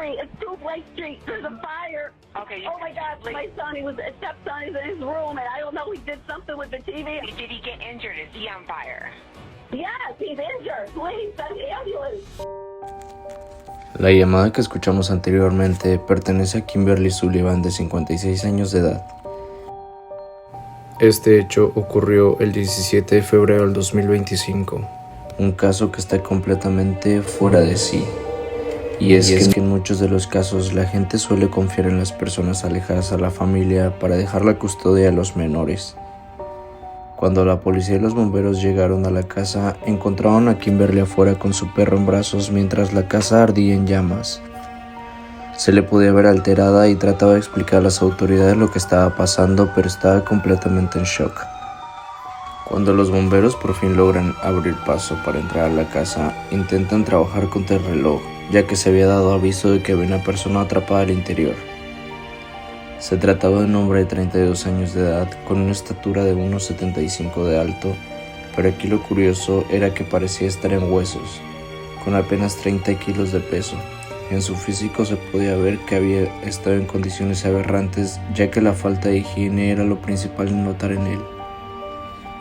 sorry. It's 2 Blake Street. There's a fire. Okay. Oh my God, my son, stepson is in his room, and I don't know, he did something with the TV. Did he get injured? Is he on fire? Yes, he's injured. Please, send the ambulance. La llamada que escuchamos anteriormente pertenece a Kimberly Sullivan, de 56 años de edad. Este hecho ocurrió el 17 de febrero del 2025, un caso que está completamente fuera de sí. Y es que en muchos de los casos la gente suele confiar en las personas alejadas a la familia para dejar la custodia a los menores. Cuando la policía y los bomberos llegaron a la casa, encontraron a Kimberly afuera con su perro en brazos mientras la casa ardía en llamas. Se le podía ver alterada y trataba de explicar a las autoridades lo que estaba pasando, pero estaba completamente en shock. Cuando los bomberos por fin logran abrir paso para entrar a la casa, intentan trabajar contra el reloj, ya que se había dado aviso de que había una persona atrapada al interior. Se trataba de un hombre de 32 años de edad, con una estatura de 1,75 de alto, pero aquí lo curioso era que parecía estar en huesos, con apenas 30 kilos de peso. En su físico se podía ver que había estado en condiciones aberrantes, ya que la falta de higiene era lo principal en notar en él.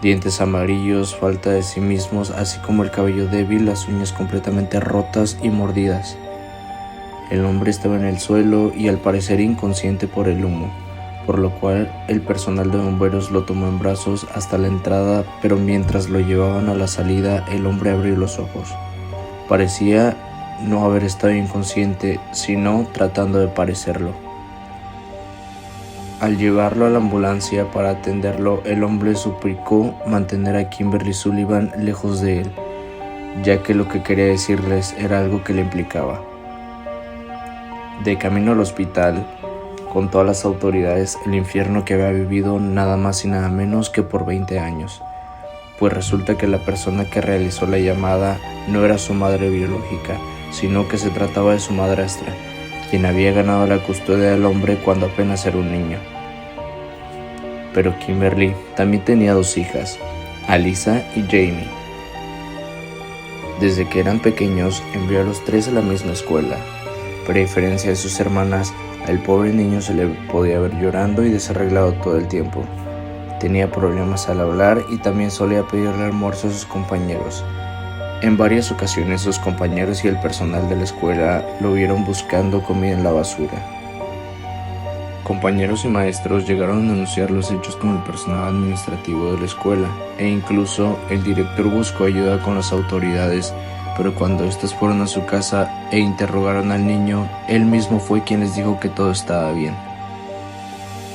Dientes amarillos, falta de sí mismos, así como el cabello débil, las uñas completamente rotas y mordidas. El hombre estaba en el suelo y al parecer inconsciente por el humo, por lo cual el personal de bomberos lo tomó en brazos hasta la entrada, pero mientras lo llevaban a la salida, el hombre abrió los ojos. Parecía no haber estado inconsciente, sino tratando de parecerlo. Al llevarlo a la ambulancia para atenderlo, el hombre suplicó mantener a Kimberly Sullivan lejos de él, ya que lo que quería decirles era algo que le implicaba. De camino al hospital, contó a las autoridades el infierno que había vivido nada más y nada menos que por 20 años, pues resulta que la persona que realizó la llamada no era su madre biológica, sino que se trataba de su madrastra, quien había ganado la custodia del hombre cuando apenas era un niño. Pero Kimberly también tenía 2 hijas, Alyssa y Jamie. Desde que eran pequeños envió a los 3 a la misma escuela, pero a diferencia de sus hermanas, al pobre niño se le podía ver llorando y desarreglado todo el tiempo. Tenía problemas al hablar y también solía pedirle almuerzo a sus compañeros. En varias ocasiones sus compañeros y el personal de la escuela lo vieron buscando comida en la basura. Compañeros y maestros llegaron a denunciar los hechos con el personal administrativo de la escuela, e incluso el director buscó ayuda con las autoridades, pero cuando éstas fueron a su casa e interrogaron al niño, él mismo fue quien les dijo que todo estaba bien.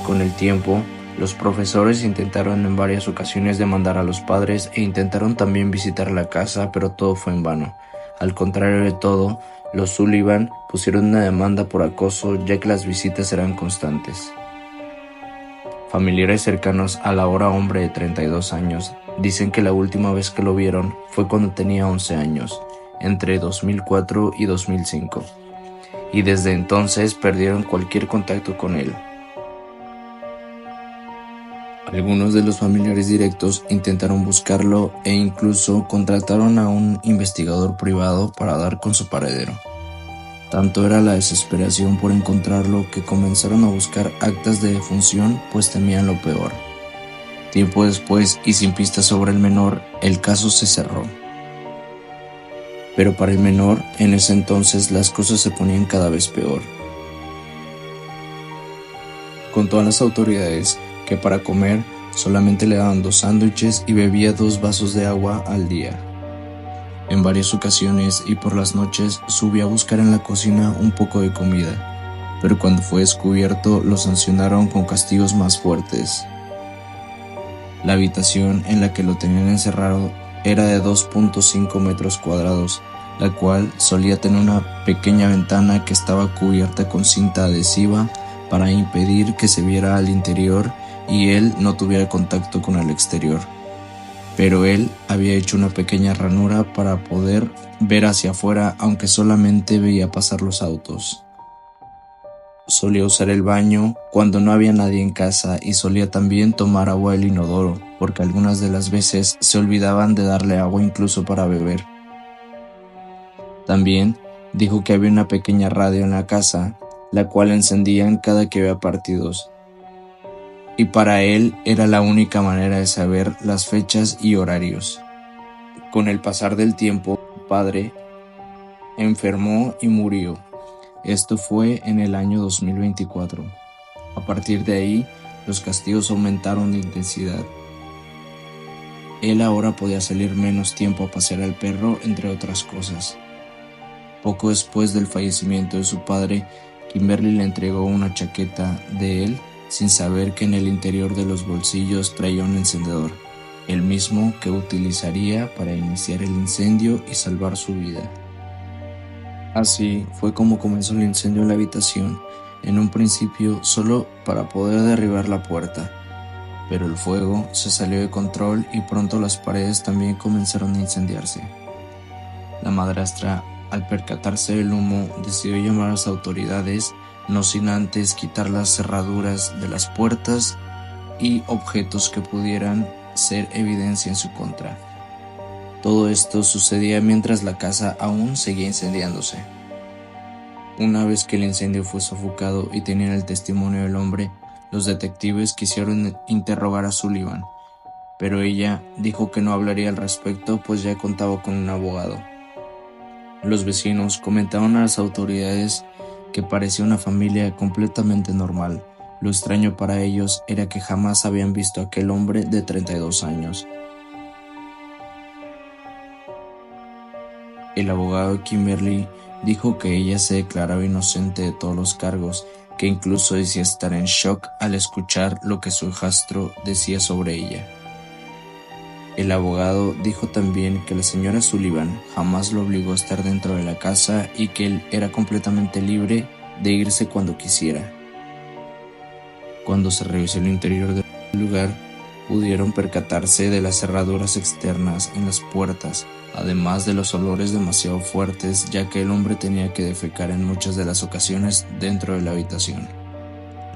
Con el tiempo, los profesores intentaron en varias ocasiones demandar a los padres e intentaron también visitar la casa, pero todo fue en vano. Al contrario de todo, los Sullivan pusieron una demanda por acoso, ya que las visitas eran constantes. Familiares cercanos al ahora hombre de 32 años dicen que la última vez que lo vieron fue cuando tenía 11 años, entre 2004 y 2005, y desde entonces perdieron cualquier contacto con él. Algunos de los familiares directos intentaron buscarlo e incluso contrataron a un investigador privado para dar con su paradero. Tanto era la desesperación por encontrarlo que comenzaron a buscar actas de defunción, pues temían lo peor. Tiempo después, y sin pistas sobre el menor, el caso se cerró. Pero para el menor, en ese entonces las cosas se ponían cada vez peor. Contó a las autoridades que para comer solamente le daban 2 sándwiches y bebía 2 vasos de agua al día. En varias ocasiones y por las noches subió a buscar en la cocina un poco de comida, pero cuando fue descubierto lo sancionaron con castigos más fuertes. La habitación en la que lo tenían encerrado era de 2.5 metros cuadrados, la cual solía tener una pequeña ventana que estaba cubierta con cinta adhesiva para impedir que se viera al interior y él no tuviera contacto con el exterior. Pero él había hecho una pequeña ranura para poder ver hacia afuera, aunque solamente veía pasar los autos. Solía usar el baño cuando no había nadie en casa y solía también tomar agua del inodoro, porque algunas de las veces se olvidaban de darle agua incluso para beber. También Dijo que había una pequeña radio en la casa, la cual encendían cada que había partidos, y para él era la única manera de saber las fechas y horarios. Con el pasar del tiempo, su padre enfermó y murió. Esto fue en el año 2024. A partir de ahí, los castigos aumentaron de intensidad. Él ahora podía salir menos tiempo a pasear al perro, entre otras cosas. Poco después del fallecimiento de su padre, Kimberly le entregó una chaqueta de él sin saber que en el interior de los bolsillos traía un encendedor, el mismo que utilizaría para iniciar el incendio y salvar su vida. Así fue como comenzó el incendio en la habitación, en un principio solo para poder derribar la puerta, pero el fuego se salió de control y pronto las paredes también comenzaron a incendiarse. La madrastra, al percatarse del humo, decidió llamar a las autoridades, no sin antes quitar las cerraduras de las puertas y objetos que pudieran ser evidencia en su contra. Todo esto sucedía mientras la casa aún seguía incendiándose. Una vez que el incendio fue sofocado y tenían el testimonio del hombre, los detectives quisieron interrogar a Sullivan, pero ella dijo que no hablaría al respecto pues ya contaba con un abogado. Los vecinos comentaron a las autoridades que parecía una familia completamente normal. Lo extraño para ellos era que jamás habían visto a aquel hombre de 32 años. El abogado de Kimberly dijo que ella se declaraba inocente de todos los cargos, que incluso decía estar en shock al escuchar lo que su hijastro decía sobre ella. El abogado dijo también que la señora Sullivan jamás lo obligó a estar dentro de la casa y que él era completamente libre de irse cuando quisiera. Cuando se revisó el interior del lugar, pudieron percatarse de las cerraduras externas en las puertas, además de los olores demasiado fuertes, ya que el hombre tenía que defecar en muchas de las ocasiones dentro de la habitación.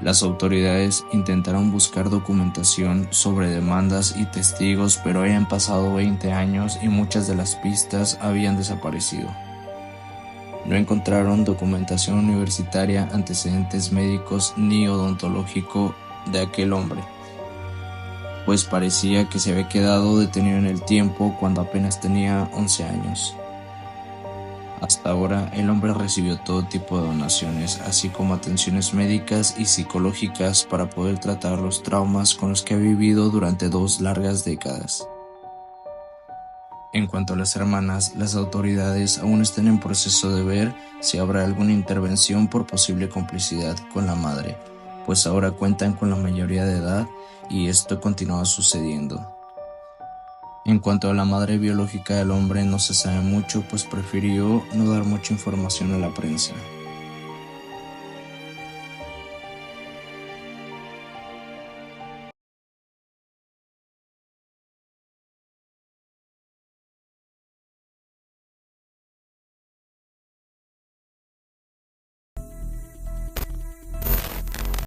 Las autoridades intentaron buscar documentación sobre demandas y testigos, pero habían pasado 20 años y muchas de las pistas habían desaparecido. No encontraron documentación universitaria, antecedentes médicos ni odontológico de aquel hombre, pues parecía que se había quedado detenido en el tiempo cuando apenas tenía 11 años. Hasta ahora, el hombre recibió todo tipo de donaciones, así como atenciones médicas y psicológicas para poder tratar los traumas con los que ha vivido durante 2 largas décadas. En cuanto a las hermanas, las autoridades aún están en proceso de ver si habrá alguna intervención por posible complicidad con la madre, pues ahora cuentan con la mayoría de edad y esto continúa sucediendo. En cuanto a la madre biológica del hombre no se sabe mucho, pues prefirió no dar mucha información a la prensa.